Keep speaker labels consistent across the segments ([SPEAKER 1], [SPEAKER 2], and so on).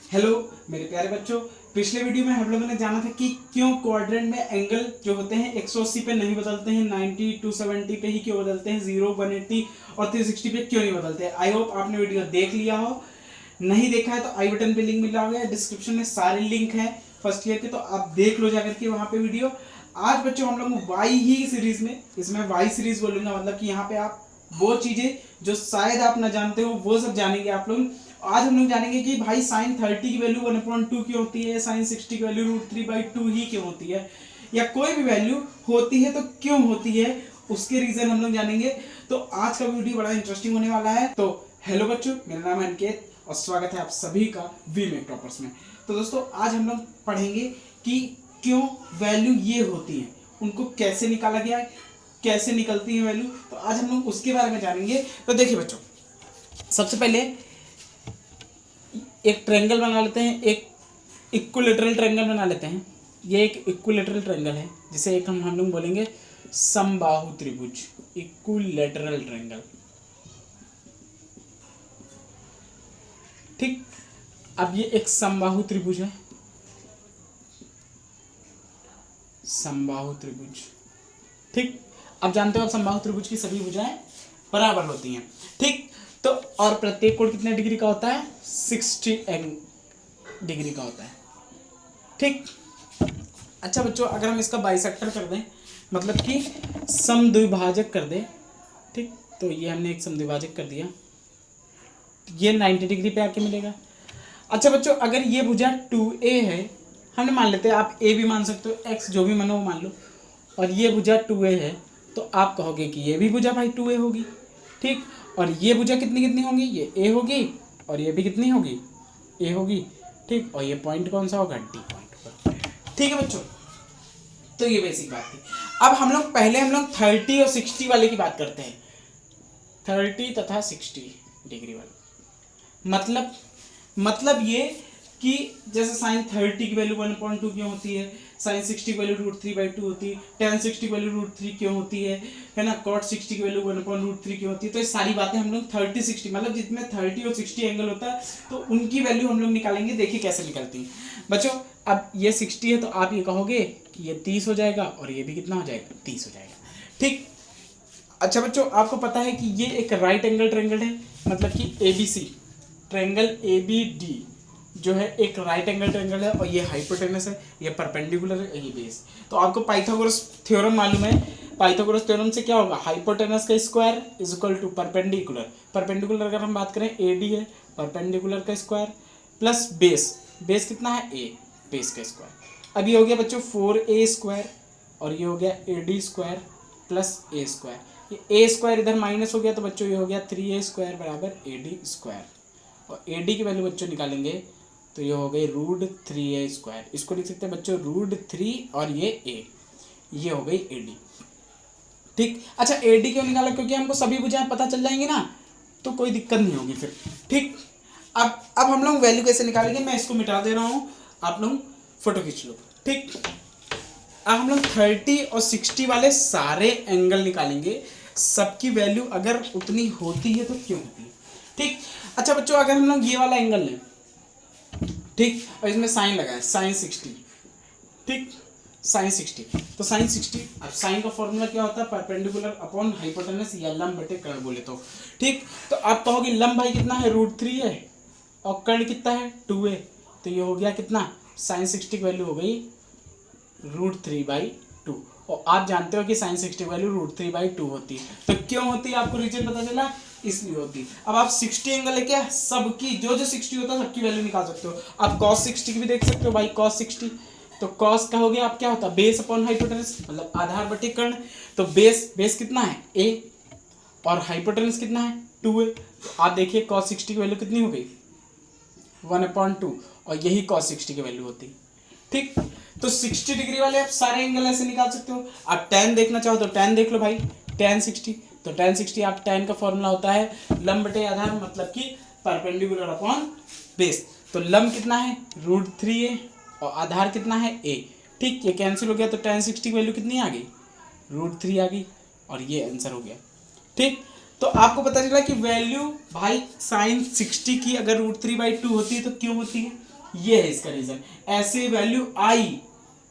[SPEAKER 1] Hello मेरे प्यारे बच्चों। पिछले वीडियो में हम लोगों ने जाना था कि क्यों क्वाड्रेंट में एंगल जो होते हैं 180 पे नहीं बदलते हैं, 90 270 पे ही क्यों बदलते हैं, 0 180 और 360 पे क्यों नहीं बदलते हैं। आई होप आपने वीडियो देख लिया हो। नहीं देखा है तो आई बटन पे लिंक मिला हुआ है, डिस्क्रिप्शन में सारे लिंक है फर्स्ट ईयर के, तो आप देख लो जाकर के वहां पे वीडियो। आज बच्चों हम लोग वाई ही सीरीज में, इसमें वाई सीरीज बोलूंगा, मतलब कि यहाँ पे आप वो चीजें जो शायद आप ना जानते हो वो सब जानेंगे आप लोग। आज हम लोग जानेंगे कि भाई साइन 30 की वैल्यू 1/2 क्यों होती है, साइन 60 की वैल्यू √3/2 ही क्यों होती है, या कोई भी वैल्यू होती है तो क्यों होती है, उसके रीजन हम लोग जानेंगे। तो आज का वीडियो बड़ा इंटरेस्टिंग होने वाला है। तो हेलो बच्चों, मेरा नाम है अनिकेत और स्वागत है आप सभी का वी मेक टॉपर्स में। तो दोस्तों आज हम लोग पढ़ेंगे कि क्यों वैल्यू ये होती है, उनको कैसे निकाला गया है, कैसे निकलती है वैल्यू, तो आज हम लोग उसके बारे में जानेंगे। तो देखिए बच्चों, सबसे पहले एक ट्रायंगल बना लेते हैं, एक इक्विलेटरल ट्रायंगल बना लेते हैं। ये एक इक्विलेटरल ट्रायंगल है जिसे एक हम लोग बोलेंगे समबाहु त्रिभुज, इक्विलेटरल ट्रायंगल। ठीक, अब ये एक समबाहु त्रिभुज है, समबाहु त्रिभुज। ठीक, अब जानते हो आप समबाहु त्रिभुज की सभी भुजाएं बराबर होती हैं। ठीक, तो और प्रत्येक कोण कितने डिग्री का होता है, 60 डिग्री का होता है। ठीक, अच्छा बच्चों, अगर हम इसका बाइसेक्टर कर दें, मतलब कि समद्विभाजक कर दें, ठीक, तो ये हमने एक समद्विभाजक कर दिया, ये 90 डिग्री पे आके मिलेगा। अच्छा बच्चों, अगर ये भुजा 2a है, हमने मान लेते हैं, आप a भी मान सकते हो, x जो भी मानो वो मान लो, और ये भुजा 2a है, तो आप कहोगे कि ये भी भुजा भाई 2a होगी। ठीक, और ये भुजा कितनी कितनी होगी, ये a होगी और ये भी कितनी होगी, a होगी। ठीक, और ये पॉइंट कौन सा होगा, d पॉइंट होगा। ठीक है बच्चों, तो ये बेसिक बात थी। अब हम लोग पहले 30 और 60 वाले की बात करते हैं, 30 तथा 60 डिग्री वाले। मतलब ये कि जैसे साइन 30 की वैल्यू 1/2 क्यों होती है, साइन 60 की वैल्यू √3/2 होती है, tan 60 की वैल्यू √3 क्यों होती है ना, cot 60 की वैल्यू 1/√3 क्यों होती है। तो ये सारी बातें हम लोग 30 60 मतलब जितने 30 और 60 एंगल होता है तो उनकी वैल्यू हम लोग निकालेंगे। देखिए कैसे निकलती है बच्चों। अब ये 60 है तो आप ये कहोगे कि ये 30 हो जाएगा और ये भी कितना हो जाएगा, 30 हो जाएगा। ठीक, अच्छा बच्चों, आपको पता है कि ये एक राइट एंगल ट्रायंगल है, मतलब कि ABC ट्रायंगल ABD जो है एक राइट एंगल ट्रायंगल है, और ये हाइपोटेनस है, ये परपेंडिकुलर है, ये बेस। तो आपको पाइथागोरस थ्योरम मालूम है, पाइथागोरस थ्योरम से क्या होगा, हाइपोटेनस का square is equal to perpendicular. Perpendicular अगर हम बात करें AD है, परपेंडिकुलर का स्क्वायर प्लस बेस, बेस कितना है A, बेस का स्क्वायर। अब ये हो गया बच्चों 4A स्क्वायर, और ये हो गया AD square plus A square. ये A स्क्वायर इधर माइनस हो गया तो बच्चों ये हो गया 3A स्क्वायर बराबर AD स्क्वायर, और AD की वैल्यू बच्चों निकालेंगे तो ये हो गई √3A स्क्वायर। इसको लिख सकते हैं बच्चों √3 और ये A, ये हो गई AD। ठीक, अच्छा AD क्यों निकाला, क्योंकि हमको सभी भुजाएं पता चल जाएंगी ना, तो कोई दिक्कत नहीं होगी फिर। ठीक, अब हम लोग वैल्यू कैसे निकालेंगे, मैं इसको मिटा दे रहा हूँ, आप लोग फोटो खींच लो। ठीक, अब हम लोग 30 और 60 वाले सारे एंगल निकालेंगे, सबकी वैल्यू अगर उतनी होती है तो क्यों होती है। ठीक, अच्छा बच्चों, अगर हम लोग ये वाला एंगल लें, ठीक, और इसमें साइन लगा है साइन 60, ठीक, साइन 60, तो साइन 60, अब साइन का फॉर्मूला क्या होता है, परपेंडिकुलर अपॉन हाइपोटेनस या लंब बटे कर्ण बोले तो। ठीक, तो आप कहोगे लंब भाई कितना है, √3 है, और कर्ण कितना है 2a, तो ये हो गया कितना, साइन 60 की वैल्यू हो गई √3/2। और आप जानते हो कि साइन 60 की वैल्यू √3/2 होती है, तो क्यों होती है आपको रीजन पता चला, इसलिए होती है। अब आप 60 एंगल लेके सबकी जो जो 60 होता है सबकी वैल्यू निकाल सकते हो। आप cos 60 की भी देख सकते हो भाई, cos 60, तो cos का हो गया, आप क्या होता है बेस अपॉन हाइपोटेनस, मतलब आधार बटे कर्ण। तो बेस कितना है a, और हाइपोटेनस कितना है 2a, तो आप देखिए cos 60 की वैल्यू कितनी हो गई 1/2, और यही cos 60 की वैल्यू होती है। ठीक, तो 60 डिग्री वाले आप सारे एंगल ऐसे निकाल सकते हो। आप tan देखना चाहो तो tan देख लो भाई, tan 60, तो tan 60 आप tan का फॉर्मूला होता है लंब बटे आधार, मतलब कि परपेंडिकुलर अपॉन बेस। तो लंब कितना है √3a और आधार कितना है a। ठीक, ये कैंसिल हो गया तो tan 60 की वैल्यू कितनी आ गई, √3 आ गई, और ये आंसर हो गया। ठीक, तो आपको पता चला कि वैल्यू भाई साइन 60 की अगर √3/2 होती है तो क्यों होती है, ये है इसका रीजन। ऐसे वैल्यू आई,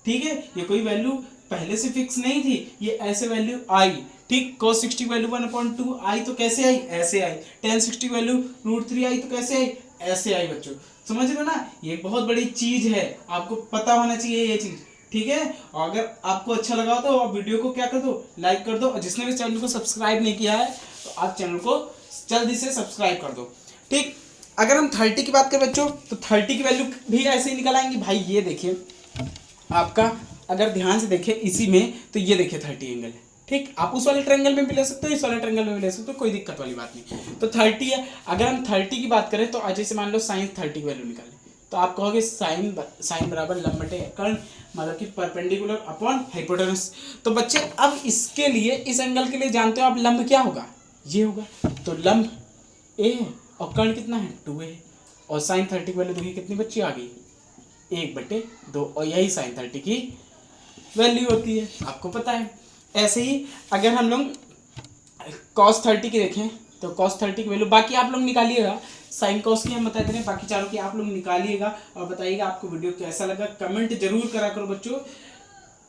[SPEAKER 1] ठीक है, ये कोई वैल्यू पहले से फिक्स नहीं थी, ये ऐसे वैल्यू आई, ठीक। cos 60 वैल्यू 1/2 आई तो कैसे आई, ऐसे आई। tan 60 वैल्यू √3 आई तो कैसे आई, ऐसे आई बच्चों। समझ रहे हो ना, ये बहुत बड़ी चीज है, आपको पता होना चाहिए ये चीज, ठीक है। और अगर आपको अच्छा लगा तो आप वीडियो को क्या कर दो, लाइक कर दो, और जिसने भी चैनल को सब्सक्राइब नहीं किया है तो आप चैनल को जल्दी से सब्सक्राइब कर दो, ठीक। अगर हम 30 की बात करें बच्चों, तो 30 की वैल्यू भी ऐसे ही निकल आएंगी भाई। ये देखिए आपका, अगर ध्यान से देखें इसी में, तो ये देखिए 30 एंगल है, ठीक। आप उस वाले ट्रायंगल में भी ले सकते हो, इस वाले ट्रायंगल में भी ले सकते हो, कोई दिक्कत वाली बात नहीं। तो 30 है। अगर हम 30 की बात करें तो आज जैसे मान लो साइन 30 की वैल्यू निकालें, तो आप कहोगे साइन बराबर लंब बटे कर्ण, मतलब कि परपेंडिकुलर अपॉन हाइपोटेनस। तो बच्चे अब इसके लिए, इस एंगल के लिए जानते हो आप लंब क्या होगा, ये होगा। तो लंब ए है और कर्ण कितना है 2a, और साइन 30 की वैल्यू देखिए कितनी बच्ची आ गई 1/2, और यही साइन 30 की वैल्यू होती है, आपको पता है। ऐसे ही अगर हम लोग cos 30 की देखें, तो cos 30 की वैल्यू बाकी आप लोग निकालिएगा, साइन कॉस की हम बता दे रहे हैं, बाकी चारों की आप लोग निकालिएगा और बताइएगा आपको वीडियो कैसा लगा। कमेंट जरूर करा करो बच्चों,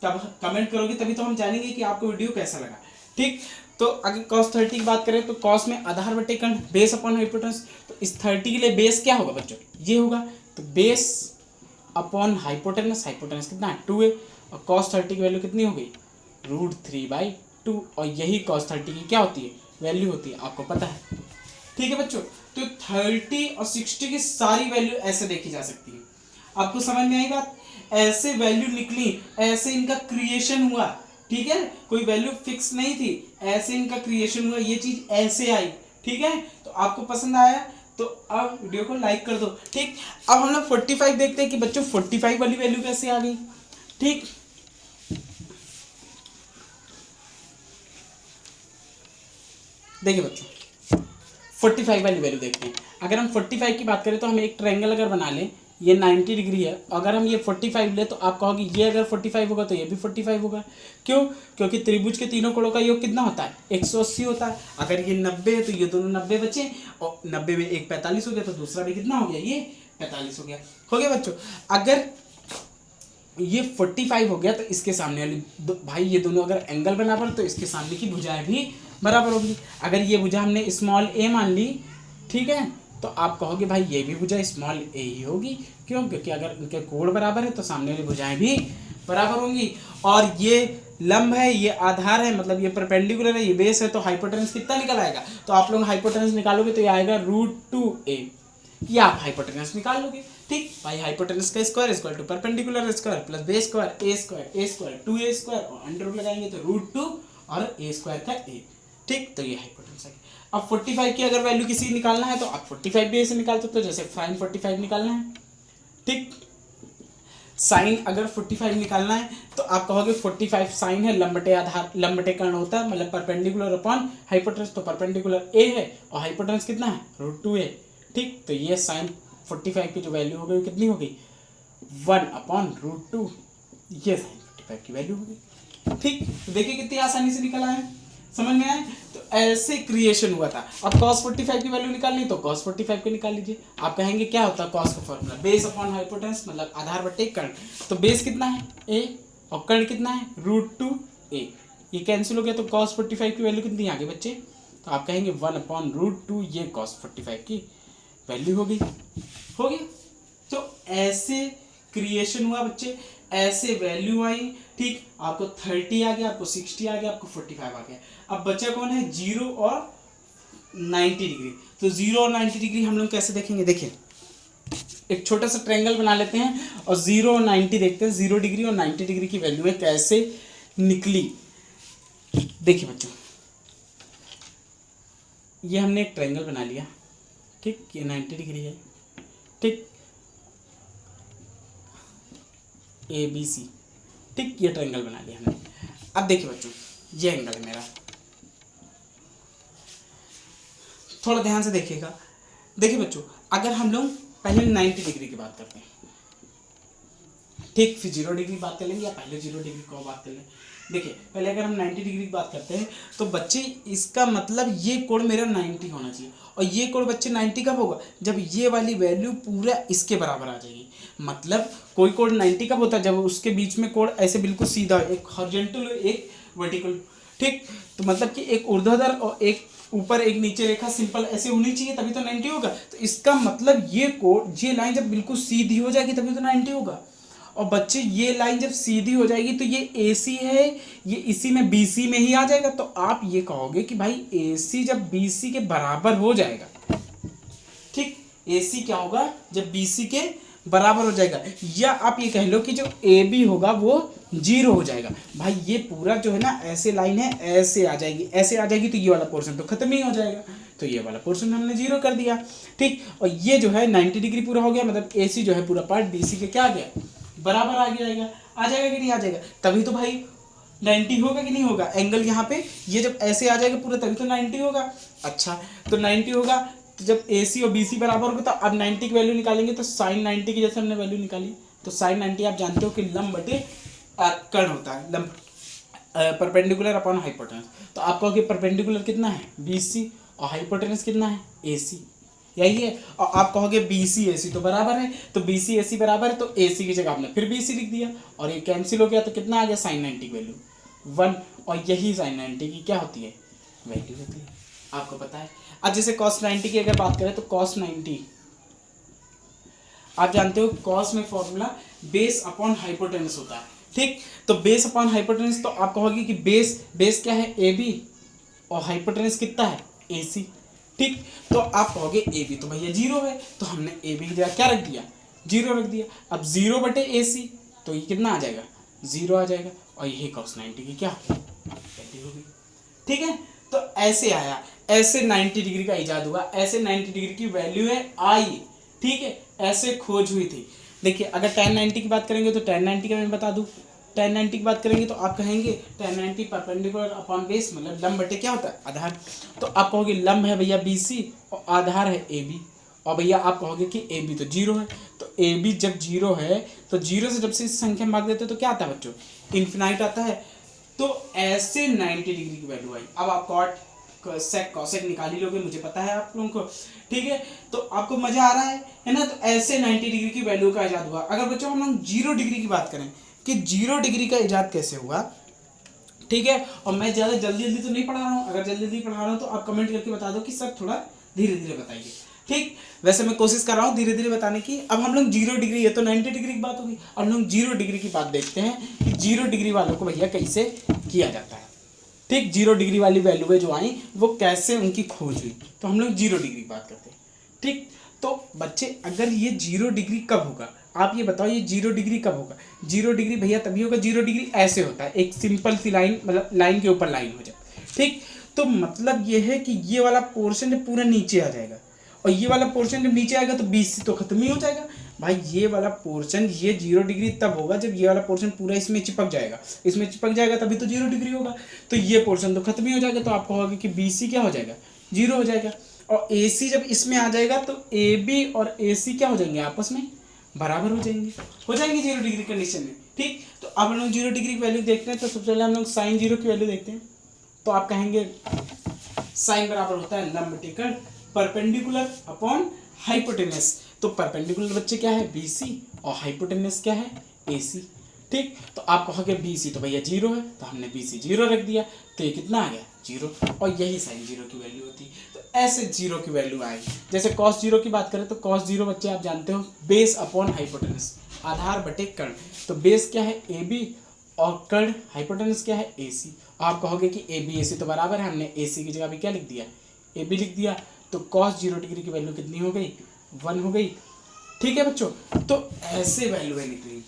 [SPEAKER 1] तब कमेंट करोगे तभी तो हम जानेंगे कि आपको वीडियो कैसा लगा, ठीक। तो अगर cos 30 की बात करें तो cos में आधार बटे कर्ण, बेस अपॉन हाइपोटेनस। तो इस 30 के लिए बेस क्या होगा बच्चों, ये होगा। तो बेस अपॉन हाइपोटेनस, हाइपोटेनस कितना है 2a, और cos 30 की वैल्यू कितनी हो गई √3/2, और यही cos 30 की क्या होती है, वैल्यू होती है, आपको पता है, ठीक है बच्चों। तो 30 और 60 की सारी वैल्यू ऐसे देखी जा सकती है, आपको समझ में आई बात। ऐसे वैल्यू निकली, ऐसे इनका क्रिएशन हुआ, ठीक है, कोई वैल्यू फिक्स नहीं थी, ऐसे इनका क्रिएशन हुआ, ये चीज ऐसे आई, ठीक है। तो आपको पसंद आया तो अब वीडियो को लाइक कर दो, ठीक। अब हम लोग 45 देखते हैं कि बच्चों 45 वाली वैल्यू कैसे आ गई, ठीक। देखिए बच्चों 45 वाली वैल्यू देखते हैं। अगर हम 45 की बात करें तो हम एक ट्रायंगल अगर बना लें, ये 90 डिग्री है, अगर हम ये 45 ले तो आप कहोगे ये अगर 45 होगा तो ये भी 45 होगा। क्यों, क्योंकि त्रिभुज के तीनों कोणों का योग कितना होता है 180 होता है। अगर ये 90 है तो ये दोनों 90 बचे, और 90 में एक 45 हो गया, तो दूसरा भी कितना हो गया, ये 45 हो गया बच्चों। अगर ये 45 हो गया तो इसके सामने वाली भाई ये दोनों अगर एंगल बराबर, तो इसके सामने की भुजाएं भी बराबर होगी। अगर ये भुजा हमने स्मॉल ए मान ली, ठीक है, तो आप कहोगे भाई ये भी भुजा स्मॉल ए ही होगी। क्यों, क्योंकि अगर इनके कोण बराबर है तो सामने वाली भुजाएं भी बराबर होंगी। और ये लंब है, ये आधार है, मतलब ये परपेंडिकुलर है, ये बेस है, तो हाइपोटेनस कितना निकल आएगा। तो आप लोग हाइपोटेनस निकालोगे तो ये आएगा √2a, ये आप हाइपोटेनस निकाल लोगे, ठीक भाई। हाइपोटेनस का square equal to perpendicular square plus base square a square 2a square, और अंडर रूट लगाएंगे तो √2 और a स्क्वायर का a, ठीक। तो ये हाइपोटेनस है। अब 45 की अगर वैल्यू किसी निकालना है तो आप 45 भी ऐसे निकाल सकते हो, जैसे साइन 45 निकालना है, ठीक। साइन अगर 45 निकालना है तो आप कहोगे 45 साइन है, लंबटे आधार, लंबटे कर्ण होता है, मतलब परपेंडिकुलर अपॉन हाइपोटेनस, तो परपेंडिकुलर a है और हाइपोटेनस कितना है √2a, ठीक। तो ये साइन 45 की जो वैल्यू हो गई कितनी हो गई 1/√2, ये साइन 45 की वैल्यू हो गई, ठीक। तो देखिए कितनी आसानी से निकल आया, समझ में आए। तो ऐसे क्रिएशन हुआ था। अब cos 45 की वैल्यू निकालनी तो cos 45 को निकाल लीजिए। आप कहेंगे क्या होता है cos का फॉर्मूला, बेस अपॉन हाइपोटेनस, मतलब आधार बटे कर्ण। तो बेस कितना है a और कर्ण कितना है √2a, ये कैंसिल हो गया, तो cos 45 की वैल्यू कितनी आ गई बच्चे, तो आप कहेंगे 1/√2, ये cos 45 की वैल्यू हो गई, हो गया। तो ऐसे क्रिएशन हुआ बच्चे, ऐसे वैल्यू आई, ठीक। आपको 30 आ गया, आपको 60 आ गया, आपको 45 आ गया। अब बचा कौन है 0 और 90 डिग्री। तो 0 और 90 डिग्री हम लोग कैसे देखेंगे, देखिए एक छोटा सा ट्रायंगल बना लेते हैं और 0 और 90 देखते हैं, 0 डिग्री और 90 डिग्री की वैल्यू में कैसे निकली। देखिए बच्चों ये हमने एक ट्रायंगल बना लिया, ठीक, ये 90 डिग्री है, ठीक, ABC, ठीक, ये ट्रायंगल बना लिया हमने। अब देखिए बच्चों ये एंगल है मेरा, थोड़ा ध्यान से देखिएगा। देखिए बच्चों अगर हम लोग पहले 90 डिग्री की बात करते हैं, ठीक, फिर 0 डिग्री की बात कर लेंगे या पहले 0 डिग्री को बात कर लें। देखिए पहले अगर हम 90 डिग्री की बात करते हैं तो बच्चे इसका मतलब ये कोण मेरा 90 होना चाहिए, और ये कोण बच्चे 90 कब होगा, जब ये वाली वैल्यू पूरा इसके बराबर आ जाएगी। मतलब कोई कोण 90 कब होता है, जब उसके बीच में कोण ऐसे बिल्कुल सीधा हो, एक हॉरिजॉन्टल एक वर्टिकल। ठीक, तो मतलब कि एक ऊर्ध्वाधर और एक ऊपर एक नीचे रेखा सिंपल ऐसे होनी चाहिए, तभी तो 90 होगा। तो इसका मतलब ये कोण, ये लाइन जब बिल्कुल सीधी हो जाएगी तभी तो 90 होगा। और बच्चे ये लाइन जब सीधी हो जाएगी तो ये AC है, ये इसी में BC में ही आ जाएगा। तो आप ये कहोगे कि भाई AC जब BC के बराबर हो जाएगा, ठीक, AC क्या होगा जब BC के बराबर हो जाएगा, या आप ये कह लो कि जो AB होगा वो 0 हो जाएगा। भाई ये पूरा जो है ना ऐसे लाइन है, ऐसे आ जाएगी, ऐसे आ जाएगी, तो ये वाला पोर्शन तो खत्म ही हो जाएगा। तो ये वाला पोर्शन हमने 0 कर दिया। ठीक, और ये जो है 90 डिग्री पूरा हो गया, मतलब AC जो है पूरा पार्ट BC के क्या आ गया, बराबर आ जाएगा। आ जाएगा कि नहीं आ जाएगा, तभी तो भाई 90 होगा कि नहीं होगा। एंगल यहाँ पे ये जब ऐसे आ जाएगा पूरा तभी तो 90 होगा। अच्छा, तो 90 होगा, तो जब AC और BC बराबर होगा तो अब 90 की वैल्यू निकालेंगे, तो साइन 90 की जैसे हमने वैल्यू निकाली, तो साइन 90 आप जानते हो कि लंब बटे कर्ण होता है, लंब परपेंडिकुलर अपॉन हाइपोटेनस। तो आप कहोगे परपेंडिकुलर कितना है BC और हाइपोटेनस कितना है AC, यही है। और आप कहोगे BC AC तो बराबर है, तो BC AC बराबर है, तो AC की जगह आपने फिर BC लिख दिया, और ये कैंसिल हो गया, तो कितना आ गया साइन 90 की वैल्यू 1। और यही साइन 90 की क्या होती है, वैल्यू होती है, आपको पता है। अब जैसे कॉस 90 की अगर बात करें तो कॉस 90 आप जानते हो, कॉस में फॉर्मूला बेस अपॉन हाइपोटेनस होता है। ठीक, तो बेस अपॉन हाइपोटेनस, तो आप कहोगे कि बेस क्या है AB, और हाइपोटेनस कितना है AC। ठीक, तो आप कहोगे AB तो भैया 0 है, तो हमने AB की जगह क्या रख दिया, 0 रख दिया। अब 0 बटे AC, तो ये कितना आ जाएगा, 0 आ जाएगा, और यही कॉस 90 की क्या वैल्यू होगी। ठीक है, तो ऐसे आया, ऐसे 90 डिग्री का इजाद हुआ, ऐसे 90 डिग्री की वैल्यू है आई। ठीक है, ऐसे खोज हुई थी। देखिए अगर tan 90 की बात करेंगे तो tan 90 का मैं बता दूं, tan 90 की बात करेंगे तो आप कहेंगे tan 90 परपेंडिकुलर अपॉन बेस, मतलब लंब बटे क्या होता है, आधार। तो आप कहोगे लंब है भैया BC और आधार है AB, और भैया आप कहोगे कि AB तो 0 है। तो AB जब 0 है तो 0 से जब से इस संख्या में भाग देते हैं तो क्या आता है बच्चों, इन्फिनाइट आता है। तो ऐसे 90 डिग्री की वैल्यू आई। अब आप कॉट सेक कॉसेक निकाल ही लोगे, मुझे पता है आप लोगों को। ठीक है, तो आपको मजा आ रहा है ना। तो ऐसे 90 डिग्री की वैल्यू का इजाद हुआ। अगर बच्चों हम लोग 0 डिग्री की बात करें कि 0 डिग्री का इजाद कैसे हुआ, ठीक है, और मैं ज़्यादा जल्दी जल्दी तो नहीं पढ़ा रहा हूँ, अगर जल्दी जल्दी पढ़ा रहा हूँ तो आप कमेंट करके बता दो कि सर थोड़ा धीरे धीरे बताइए। ठीक, वैसे मैं कोशिश कर रहा हूँ धीरे धीरे बताने की। अब हम लोग 0 डिग्री, ये तो 90 डिग्री की बात होगी, अब हम लोग 0 डिग्री की बात देखते हैं कि 0 डिग्री वालों को भैया कैसे किया जाता है। ठीक, 0 डिग्री वाली वैल्यू जो आई वो कैसे उनकी खोज हुई, तो हम लोग 0 डिग्री की बात करते हैं। ठीक, तो बच्चे अगर ये 0 डिग्री कब होगा, आप ये बताओ ये 0 डिग्री कब होगा। 0 डिग्री भैया तभी होगा, 0 डिग्री ऐसे होता है, एक सिंपल सी लाइन, मतलब लाइन के ऊपर लाइन हो जाए। ठीक, तो मतलब ये है कि ये वाला पोर्शन पूरा नीचे आ जाएगा, और ये वाला पोर्शन जब नीचे आएगा तो BC तो खत्म ही हो जाएगा। भाई ये वाला पोर्शन, ये 0 डिग्री तब होगा जब ये वाला पोर्शन पूरा इसमें चिपक जाएगा, इसमें चिपक जाएगा तभी तो 0 डिग्री होगा। तो ये पोर्शन तो खत्म ही हो जाएगा, तो आप कहोगे कि BC क्या हो जाएगा, 0 हो जाएगा। और AC जब इसमें आ जाएगा तो AB और AC क्या हो जाएंगे, आपस में बराबर हो जाएंगे 0 डिग्री कंडीशन में। ठीक, तो अब हम लोग 0 डिग्री की वैल्यू देखते हैं, तो सबसे पहले हम लोग साइन 0 की वैल्यू देखते हैं। तो आप कहेंगे साइन बराबर होता है लंब बटे कर्ण, परपेंडिकुलर अपॉन हाइपोटेनस। तो परपेंडिकुलर बच्चे क्या है BC, और हाइपोटेनस क्या है AC। ठीक, तो आप कहोगे BC तो भैया 0 है, तो हमने BC 0 रख दिया, तो ये कितना आ गया 0, और यही साइन 0 की वैल्यू होती। तो ऐसे 0 की वैल्यू आए। जैसे cos 0 की बात करें तो cos 0 बच्चे आप जानते हो बेस अपॉन हाइपोटेनस, आधार बटे कर्ण। तो बेस क्या है AB और कर्ण हाइपोटेनस क्या है AC। आप कहोगे कि AB AC तो बराबर है, हमने AC की जगह भी क्या लिख दिया, AB लिख दिया। तो cos 0 डिग्री की वैल्यू कितनी हो गई, 1 हो गई। ठीक है बच्चों, तो ऐसे वैल्यूएं निकली,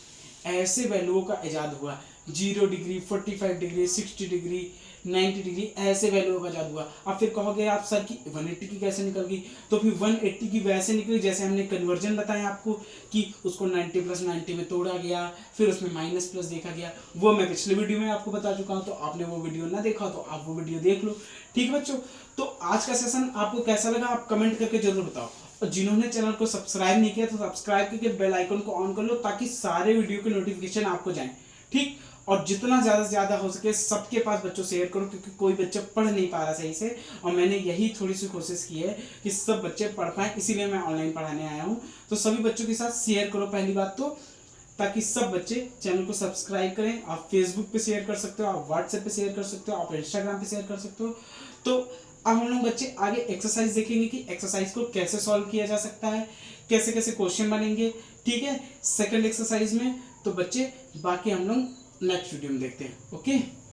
[SPEAKER 1] ऐसे वैल्यूओं का इजाद हुआ। 0 डिग्री, 45 डिग्री, 60 डिग्री, 90 डिग्री, ऐसे वैल्यूओं का इजाद हुआ। अब फिर कहोगे आप सर की 180 की कैसे निकल गई, तो फिर 180 की वैसे निकली जैसे हमने कन्वर्जन बताया आपको कि उसको 90 + 90 में तोड़ा गया, फिर उसमें माइनस प्लस देखा गया। वो मैं पिछले वीडियो में आपको बता चुका हूँ, तो आपने वो वीडियो ना देखा तो आप वो वीडियो देख लो। ठीक है बच्चों, तो आज का सेशन आपको कैसा लगा आप कमेंट करके जरूर बताओ। और जिन्होंने चैनल को सब्सक्राइब नहीं किया तो सब्सक्राइब करके बेल आइकन को ऑन कर लो, ताकि सारे वीडियो के नोटिफिकेशन आपको जाएं, ठीक। और जितना ज़्यादा से ज़्यादा हो सके सबके पास बच्चों शेयर करो, क्योंकि कोई बच्चा पढ़ नहीं पा रहा सही से, और मैंने यही थोड़ी सी कोशिश की है कि सब बच्चे पढ़ पाएँ, इसीलिए मैं ऑनलाइन पढ़ाने आया हूँ। तो सभी बच्चों के साथ शेयर करो पहली बात तो, ताकि सब बच्चे चैनल को सब्सक्राइब करें। आप फेसबुक पे शेयर कर सकते हो, आप व्हाट्सएप पे शेयर कर सकते हो, आप इंस्टाग्राम पे शेयर कर सकते हो। तो अब हम लोग बच्चे आगे एक्सरसाइज देखेंगे कि एक्सरसाइज को कैसे सॉल्व किया जा सकता है, कैसे कैसे क्वेश्चन बनेंगे, ठीक है, सेकंड एक्सरसाइज में। तो बच्चे बाकी हम लोग नेक्स्ट वीडियो में देखते हैं। ओके।